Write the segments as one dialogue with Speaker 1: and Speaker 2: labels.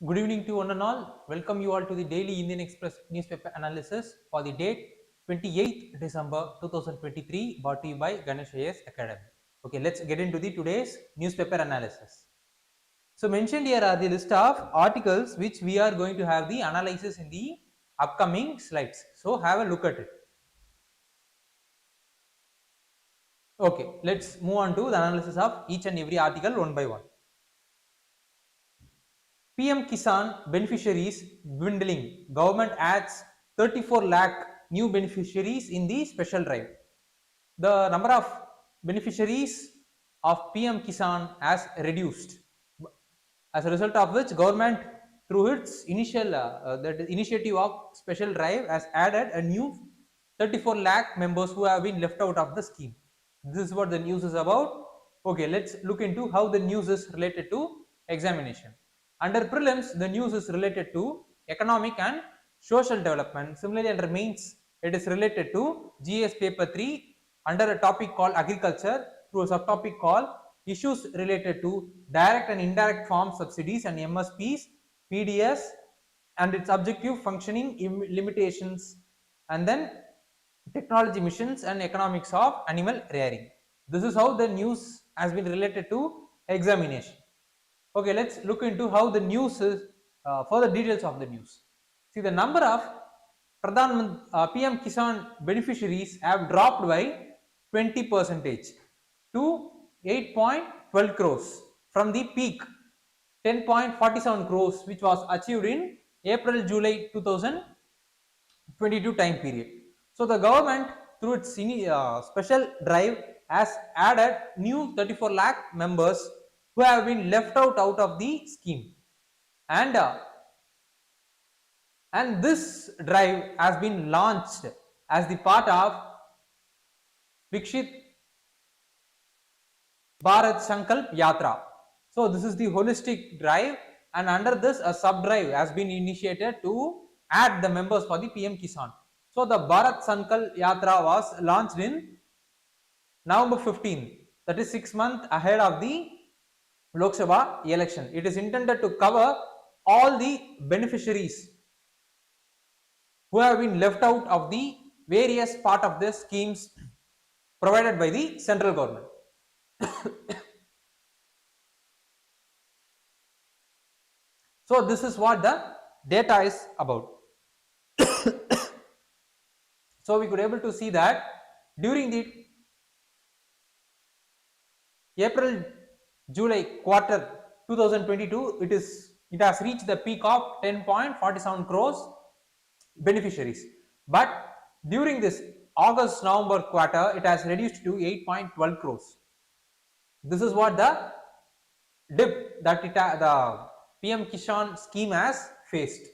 Speaker 1: Good evening to one and all. Welcome you all to the daily Indian Express newspaper analysis for the date 28th December 2023, brought to you by Ganesh IAS Academy. Okay, let's get into the today's newspaper analysis. So mentioned here are the list of articles which we are going to have the analysis in the upcoming slides. So have a look at it. Okay, let's move on to the analysis of each and every article one by one. PM-KISAN beneficiaries dwindling. Government adds 34 lakh new beneficiaries in the special drive. The number of beneficiaries of PM-KISAN has reduced. As a result of which, government through its initial that initiative of special drive has added a new 34 lakh members who have been left out of the scheme. This is what the news is about. Okay, let's look into how the news is related to examination. Under prelims, the news is related to economic and social development. Similarly, under mains, it is related to GS paper 3 under a topic called agriculture through a subtopic called issues related to direct and indirect farm subsidies and MSPs, PDS and its objective functioning limitations, and then technology missions and economics of animal rearing. This is how the news has been related to examination. Okay, let's look into how the news is, further details of the news. See, the number of PM Kisan beneficiaries have dropped by 20% to 8.12 crores from the peak 10.47 crores which was achieved in April-July 2022 time period. So the government through its special drive has added new 34 lakh members who have been left out of the scheme, and this drive has been launched as the part of Vikshit Bharat Sankalp Yatra. So this is the holistic drive, and under this a sub drive has been initiated to add the members for the PM Kisan. So the Bharat Sankalp Yatra was launched in November 15, that is 6 months ahead of the Lok Sabha election. It is intended to cover all the beneficiaries who have been left out of the various part of the schemes provided by the central government. So this is what the data is about. So we could able to see that during the April-July quarter 2022, it has reached the peak of 10.47 crores beneficiaries. But during this August-November quarter, it has reduced to 8.12 crores. This is what the dip that the PM Kisan scheme has faced.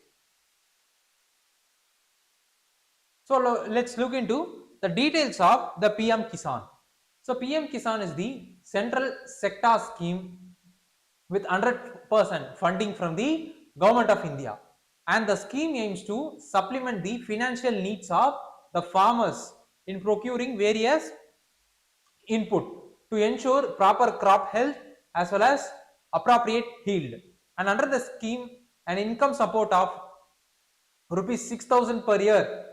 Speaker 1: So let's look into the details of the PM Kisan. So PM Kisan is the central sector scheme with 100% funding from the government of India, and the scheme aims to supplement the financial needs of the farmers in procuring various input to ensure proper crop health as well as appropriate yield. And under the scheme, an income support of rupees 6,000 per year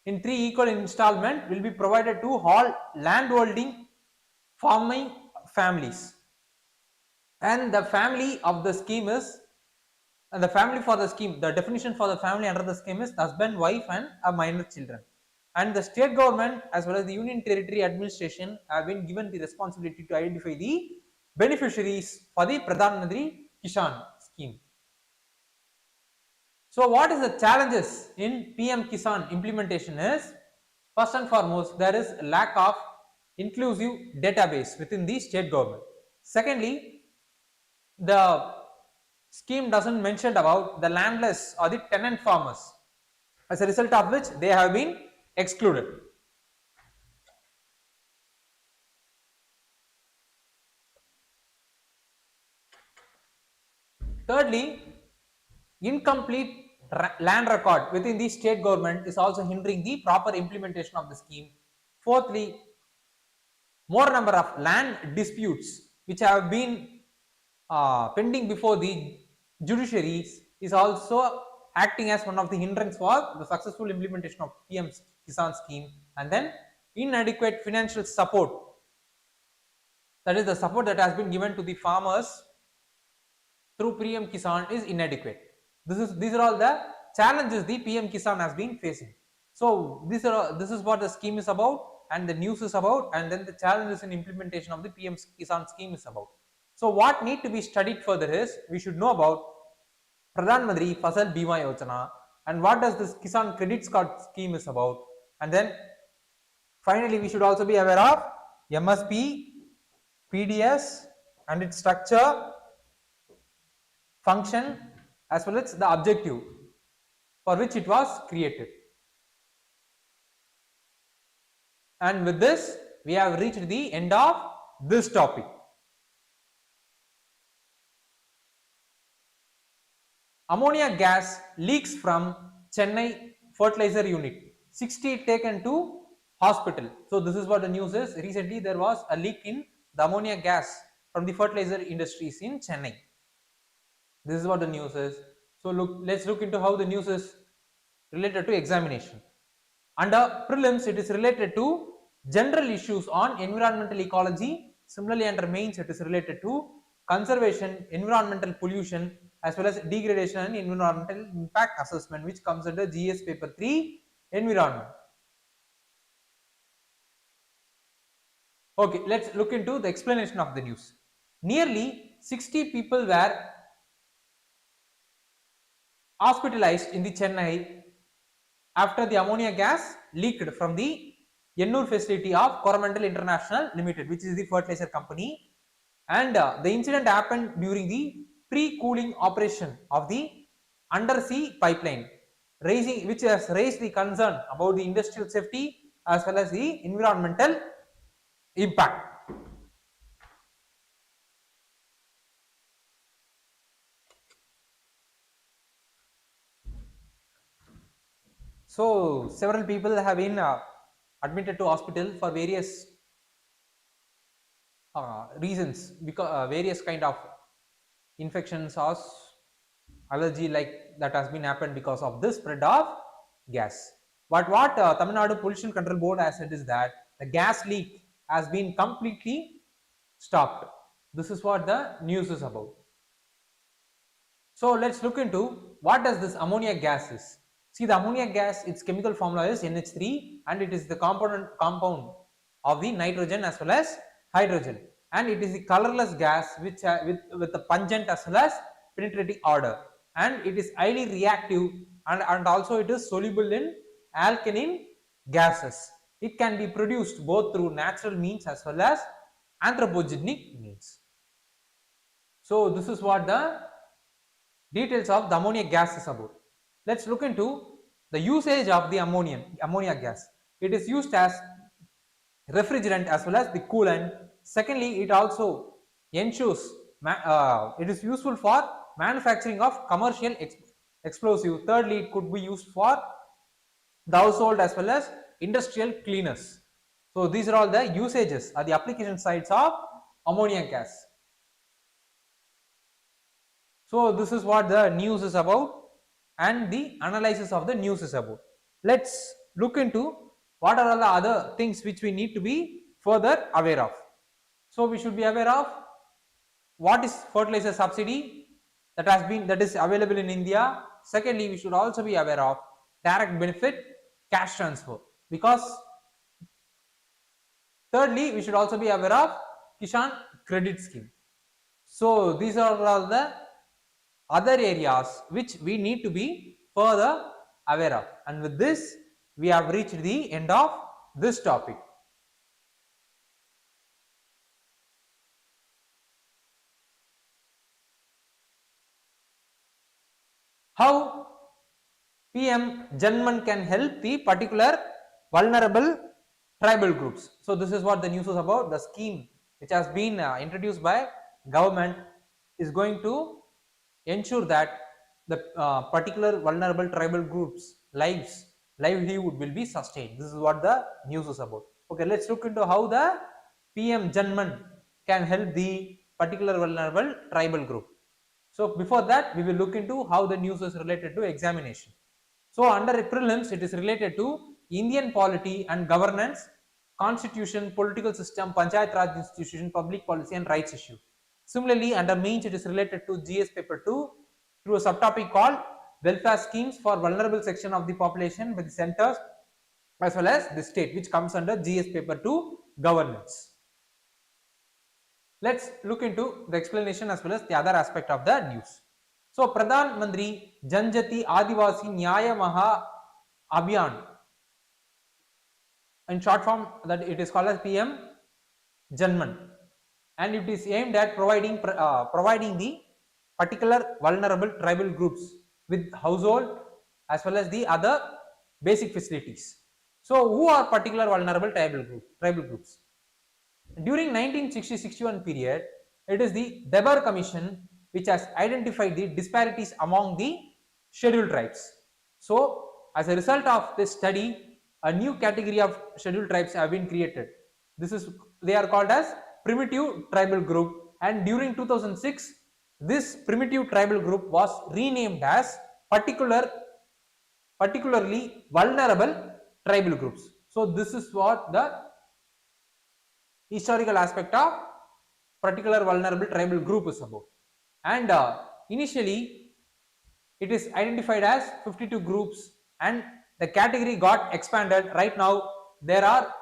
Speaker 1: in 3 equal installment will be provided to all landholding farming families. And the family of the scheme is, and the family for the scheme, the definition for the family under the scheme is husband, wife and a minor children. And the state government as well as the union territory administration have been given the responsibility to identify the beneficiaries for the Pradhan Mantri Kisan scheme. So what is the challenges in PM Kisan implementation is, first and foremost, there is lack of inclusive database within the state government. Secondly, the scheme doesn't mention about the landless or the tenant farmers, as a result of which they have been excluded. Thirdly, incomplete land record within the state government is also hindering the proper implementation of the scheme. Fourthly, more number of land disputes which have been pending before the judiciaries is also acting as one of the hindrance for the successful implementation of PM-KISAN scheme, and then inadequate financial support, that is the support that has been given to the farmers through PM-KISAN is inadequate. These are all the challenges the PM-KISAN has been facing. So this is what the scheme is about, and the news is about, and then the challenges in implementation of the PM-KISAN scheme is about. So what need to be studied further is, we should know about Pradhan Mantri Fasal Bima Yojana, and what does this Kisan Credit Card scheme is about, and then finally we should also be aware of MSP, PDS and its structure, function, as well as the objective for which it was created. And with this, we have reached the end of this topic. Ammonia gas leaks from Chennai fertilizer unit, 60 taken to hospital. So this is what the news is. Recently there was a leak in the ammonia gas from the fertilizer industries in Chennai. This is what the news is. So let's look into how the news is related to examination. Under prelims, it is related to general issues on environmental ecology. Similarly, under mains, it is related to conservation, environmental pollution, as well as degradation and environmental impact assessment, which comes under GS paper 3, environment. Okay, let's look into the explanation of the news. Nearly 60 people were hospitalized in the Chennai after the ammonia gas leaked from the Ennur facility of Coromandel International Limited, which is the fertilizer company, and the incident happened during the pre-cooling operation of the undersea pipeline, which has raised the concern about the industrial safety as well as the environmental impact. So several people have been admitted to hospital for various reasons, because various kind of infections or allergy like that has been happened because of this spread of gas. But what Tamil Nadu Pollution Control Board has said is that the gas leak has been completely stopped. This is what the news is about. So let's look into what does this ammonia gas is. See, the ammonia gas, its chemical formula is NH3, and it is the compound of the nitrogen as well as hydrogen, and it is the colorless gas which with the pungent as well as penetrating odor, and it is highly reactive, and also it is soluble in alkaline gases. It can be produced both through natural means as well as anthropogenic means. So this is what the details of the ammonia gas is about. Let's look into the usage of the ammonia gas. It is used as refrigerant as well as the coolant. Secondly, it also ensures it is useful for manufacturing of commercial explosive. Thirdly, it could be used for the household as well as industrial cleaners. So these are all the usages or the application sides of ammonia gas. So this is what the news is about and the analysis of the news is about. Let's look into what are all the other things which we need to be further aware of. So we should be aware of what is fertilizer subsidy that is available in India. Secondly, we should also be aware of direct benefit cash transfer, because thirdly, we should also be aware of Kisan credit scheme. So these are all the other areas which we need to be further aware of, and with this we have reached the end of this topic. How PM JANMAN can help the particular vulnerable tribal groups. So this is what the news is about. The scheme which has been introduced by government is going to ensure that the particular vulnerable tribal groups livelihood will be sustained. This is what the news is about. Okay, let's look into how the PM JANMAN can help the particular vulnerable tribal group. So before that, we will look into how the news is related to examination. So under prelims, it is related to Indian polity and governance, constitution, political system, panchayat raj institution, public policy and rights issue. Similarly, under mains, it is related to GS paper 2 through a subtopic called welfare schemes for vulnerable section of the population with the centers as well as the state, which comes under GS paper 2 governance. Let's look into the explanation as well as the other aspect of the news. So Pradhan Mantri Janjati Adivasi Nyaya Maha Abhiyan, in short form that it is called as PM-JANMAN, and it is aimed at providing the particular vulnerable tribal groups with household as well as the other basic facilities. So who are particular vulnerable tribal groups? During 1960-61 period, it is the Debar Commission which has identified the disparities among the scheduled tribes. So as a result of this study, a new category of scheduled tribes have been created. They are called as primitive tribal group, and during 2006, this primitive tribal group was renamed as particularly vulnerable tribal groups. So this is what the historical aspect of particular vulnerable tribal group is about. And initially it is identified as 52 groups, and the category got expanded. Right now there are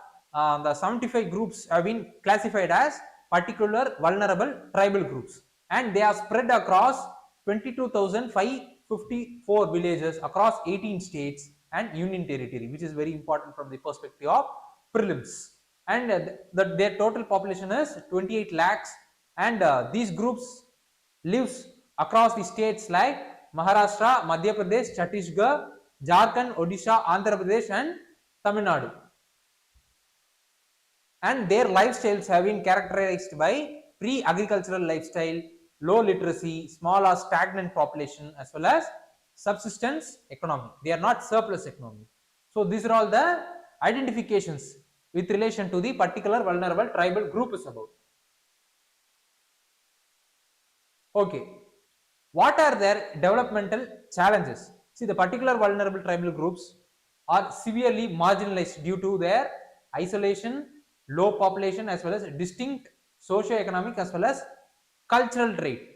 Speaker 1: the 75 groups have been classified as particular vulnerable tribal groups, and they are spread across 22,554 villages across 18 states and union territory, which is very important from the perspective of prelims. And their total population is 28 lakhs, and these groups lives across the states like Maharashtra, Madhya Pradesh, Chhattisgarh, Jharkhand, Odisha, Andhra Pradesh and Tamil Nadu. And their lifestyles have been characterized by pre-agricultural lifestyle, low literacy, small or stagnant population, as well as subsistence economy. They are not surplus economy. So these are all the identifications with relation to the particular vulnerable tribal group is about. Okay, what are their developmental challenges? See, the particular vulnerable tribal groups are severely marginalized due to their isolation, low population, as well as distinct socio-economic as well as cultural trait,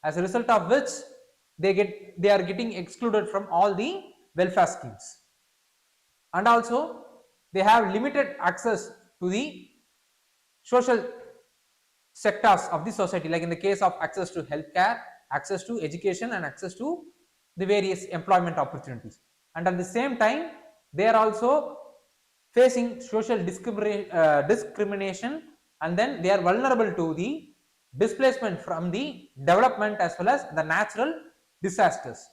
Speaker 1: as a result of which they are getting excluded from all the welfare schemes, and also they have limited access to the social sectors of the society, like in the case of access to healthcare, access to education and access to the various employment opportunities. And at the same time, they are also facing social discrimination, and then they are vulnerable to the displacement from the development as well as the natural disasters.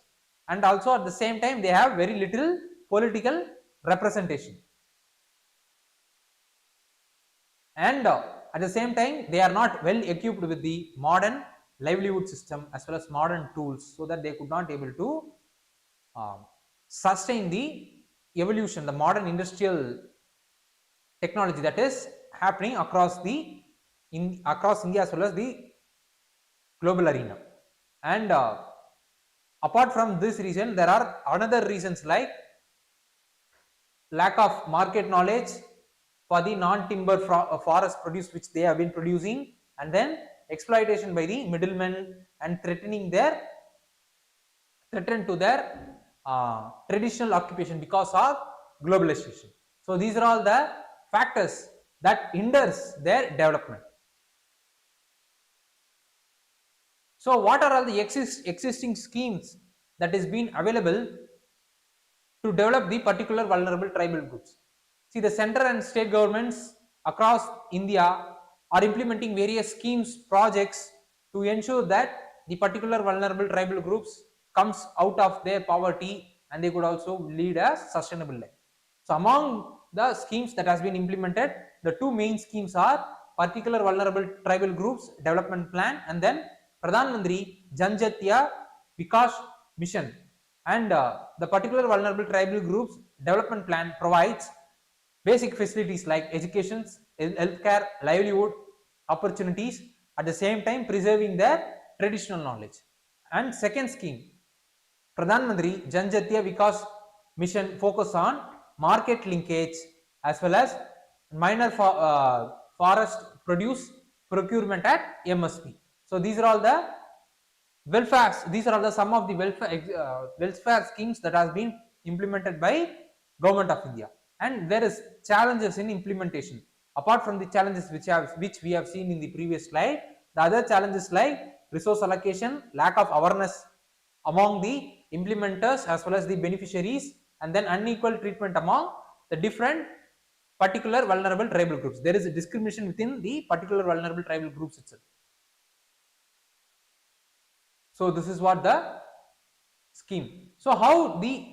Speaker 1: And also at the same time, they have very little political representation. And at the same time, they are not well equipped with the modern livelihood system as well as modern tools, so that they could not able to sustain the evolution, the modern industrial technology that is happening across India as well as the global arena. And apart from this reason, there are another reasons like lack of market knowledge for the non-timber forest produce which they have been producing, and then exploitation by the middlemen and threaten to their traditional occupation because of globalization. So these are all the factors that hinders their development. So what are all the existing schemes that is being available to develop the particular vulnerable tribal groups? See, the center and state governments across India are implementing various schemes, projects to ensure that the particular vulnerable tribal groups comes out of their poverty and they could also lead a sustainable life. So among the schemes that has been implemented, the two main schemes are particular vulnerable tribal groups development plan and then Pradhan Mantri Janjatiya Vikas Mission. And the particular vulnerable tribal groups development plan provides basic facilities like education, healthcare, livelihood opportunities, at the same time preserving their traditional knowledge. And second scheme, Pradhan Mantri Janjatiya Vikas Mission focus on market linkage as well as minor forest produce procurement at MSP. So these are all the welfare, these are all the some of the welfare schemes that has been implemented by Government of India, and there is challenges in implementation. Apart from the challenges which we have seen in the previous slide, the other challenges like resource allocation, lack of awareness among the implementers as well as the beneficiaries, and then unequal treatment among the different particular vulnerable tribal groups. There is a discrimination within the particular vulnerable tribal groups itself. So this is what the scheme. So how the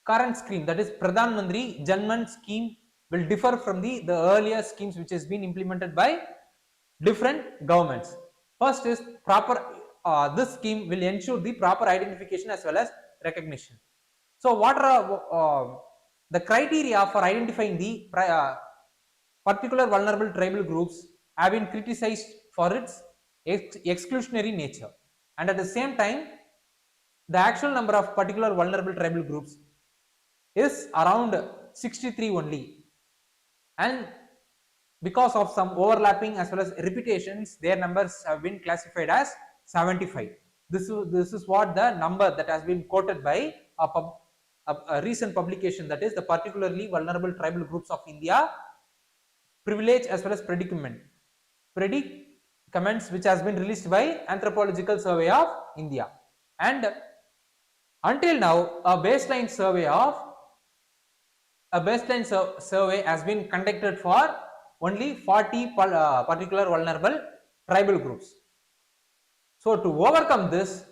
Speaker 1: current scheme, that is Pradhan Mantri Janman scheme, will differ from the earlier schemes which has been implemented by different governments. First is proper, this scheme will ensure the proper identification as well as recognition. So what are the criteria for identifying the particular vulnerable tribal groups have been criticized for its exclusionary nature, and at the same time the actual number of particular vulnerable tribal groups is around 63 only, and because of some overlapping as well as repetitions, their numbers have been classified as 75. This is what the number that has been quoted by a recent publication, that is the particularly vulnerable tribal groups of India, privilege as well as predicaments, which has been released by Anthropological Survey of India. And until now, a baseline survey has been conducted for only 40 particular vulnerable tribal groups. So to overcome this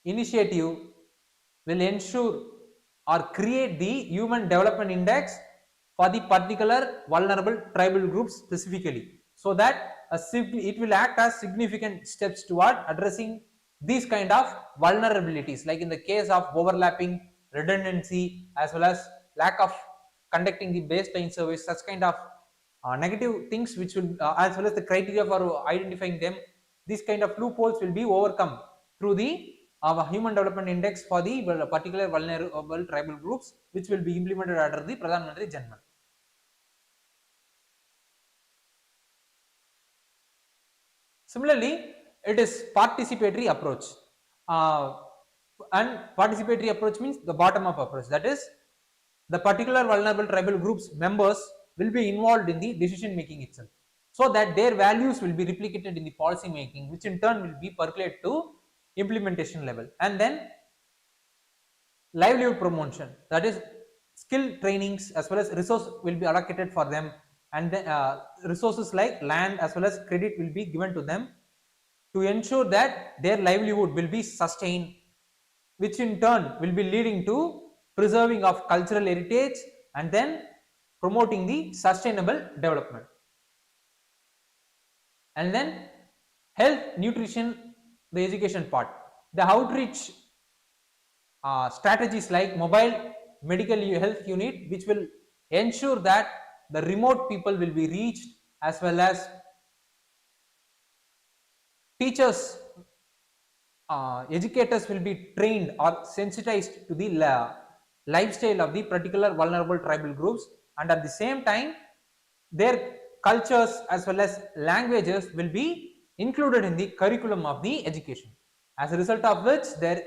Speaker 1: initiative will ensure or create the Human Development Index for the particular vulnerable tribal groups specifically, so that it will act as significant steps toward addressing these kind of vulnerabilities, like in the case of overlapping, redundancy, as well as lack of conducting the baseline surveys, such kind of negative things which will as well as the criteria for identifying them, these kind of loopholes will be overcome through the Human Development Index for the particular vulnerable tribal groups, which will be implemented under the Pradhan Mantri Janman. Similarly, it is participatory approach, and participatory approach means the bottom up approach, that is the particular vulnerable tribal groups members will be involved in the decision making itself, so that their values will be replicated in the policy making, which in turn will be percolated to implementation level. And then livelihood promotion, that is skill trainings as well as resource will be allocated for them, and then resources like land as well as credit will be given to them to ensure that their livelihood will be sustained, which in turn will be leading to preserving of cultural heritage and then promoting the sustainable development. And then health, nutrition, the education part, the outreach strategies like mobile medical health unit, which will ensure that the remote people will be reached, as well as teachers, educators will be trained or sensitized to the lifestyle of the particular vulnerable tribal groups, and at the same time their cultures as well as languages will be included in the curriculum of the education, as a result of which their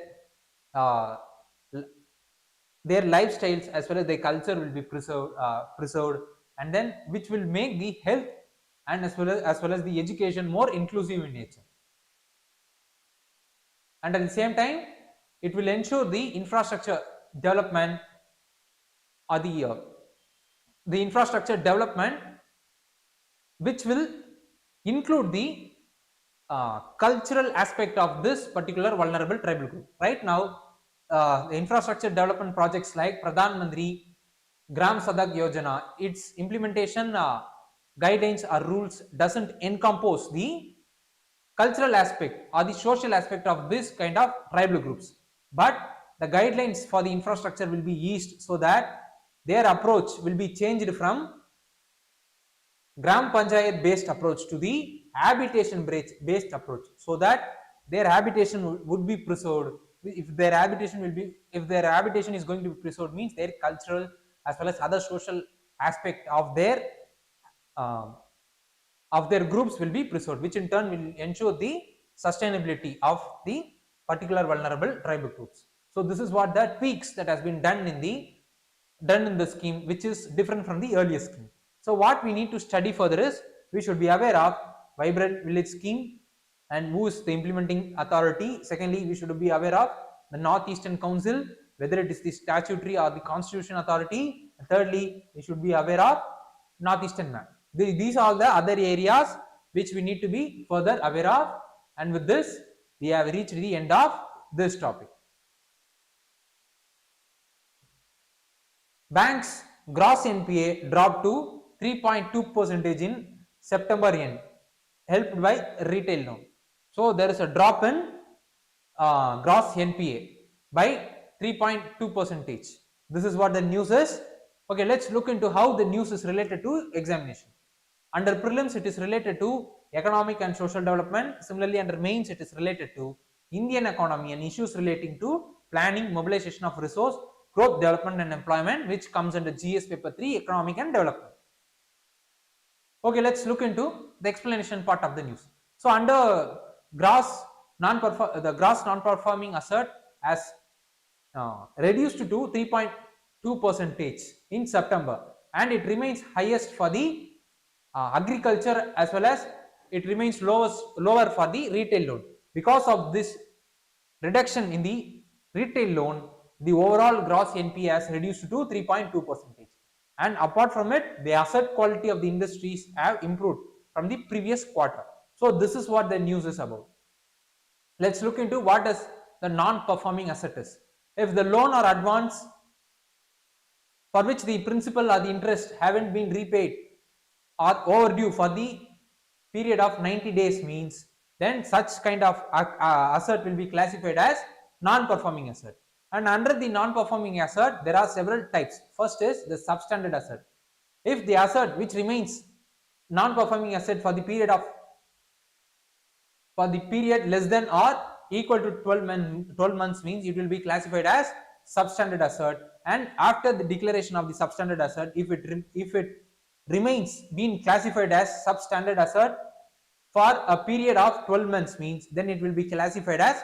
Speaker 1: lifestyles as well as their culture will be preserved, and then which will make the health and as well as the education more inclusive in nature. And at the same time, it will ensure the infrastructure development, or the infrastructure development which will include the cultural aspect of this particular vulnerable tribal group. Right now, the infrastructure development projects like Pradhan Mantri Gram Sadak Yojana, its implementation guidelines or rules doesn't encompass the cultural aspect or the social aspect of this kind of tribal groups, but the guidelines for the infrastructure will be eased, so that their approach will be changed from Gram Panchayat based approach to the habitation based approach, so that their habitation would be preserved. If their habitation is going to be preserved, means their cultural as well as other social aspect of their groups will be preserved, which in turn will ensure the sustainability of the particular vulnerable tribal groups. So this is what the tweaks that has been done in the scheme, which is different from the earlier scheme. So what we need to study further is, we should be aware of vibrant village scheme and who is the implementing authority. Secondly, we should be aware of the Northeastern Council, whether it is the statutory or the constitution authority. And thirdly, we should be aware of Northeastern map. These are the other areas which we need to be further aware of, and with this we have reached the end of this topic. Banks gross NPA dropped to 3.2% in September end, helped by retail loan. So there is a drop in gross NPA by 3.2%. This is what the news is. Okay, let's look into how the news is related to examination. Under prelims, it is related to economic and social development. Similarly, under mains, it is related to Indian economy and issues relating to planning, mobilization of resource, growth, development and employment, which comes under GS paper 3, economic and development. Okay, let's look into the explanation part of the news. So under gross non-performing asset has reduced to 3.2% in September, and it remains highest for the agriculture, as well as it remains lower for the retail loan. Because of this reduction in the retail loan, the overall gross NPA has reduced to 3.2%. And apart from it, the asset quality of the industries have improved from the previous quarter. So this is what the news is about. Let's look into what is the non-performing asset is. If the loan or advance for which the principal or the interest haven't been repaid or overdue for the period of 90 days, means then such kind of asset will be classified as non-performing asset. And under the non-performing asset, there are several types. First is the substandard asset. If the asset which remains non-performing asset for the period less than or equal to 12 months, means it will be classified as substandard asset. And after the declaration of the substandard asset, if it remains being classified as substandard asset for a period of 12 months, means then it will be classified as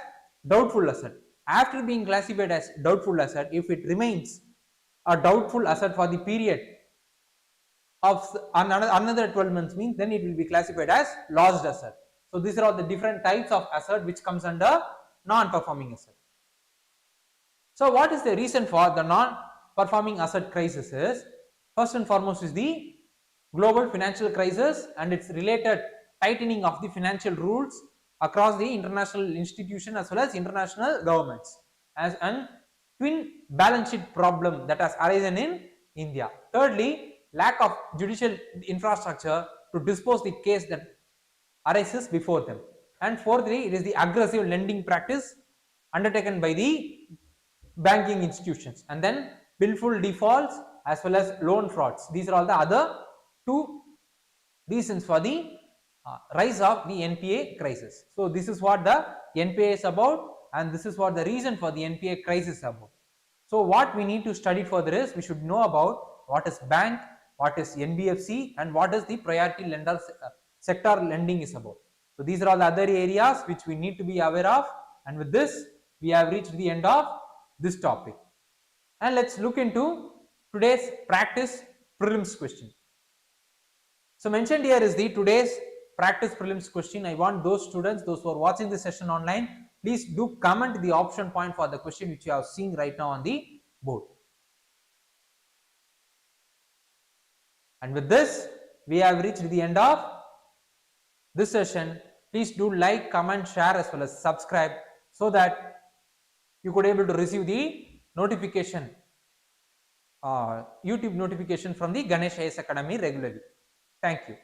Speaker 1: doubtful asset. After being classified as doubtful asset, if it remains a doubtful asset for the period of another 12 months, means then it will be classified as lost asset. So these are all the different types of asset which comes under non-performing asset. So what is the reason for the non-performing asset crisis is, first and foremost is the global financial crisis and its related tightening of the financial rules across the international institution as well as international governments, as an twin balance sheet problem that has arisen in India. Thirdly, lack of judicial infrastructure to dispose the case that arises before them. And fourthly, it is the aggressive lending practice undertaken by the banking institutions, and then willful defaults as well as loan frauds. These are all the other two reasons for the rise of the NPA crisis. So this is what the NPA is about, and this is what the reason for the NPA crisis is about. So what we need to study further is, we should know about what is bank, what is NBFC, and what is the priority lender sector lending is about. So these are all the other areas which we need to be aware of, and with this we have reached the end of this topic. And let's look into today's practice prelims question. So mentioned here is the today's practice prelims question. I want those students, those who are watching this session online, please do comment the option point for the question which you are seeing right now on the board. And with this, we have reached the end of this session. Please do like, comment, share as well as subscribe, so that you could able to receive the notification, YouTube notification from the Ganesh IAS Academy regularly. Thank you.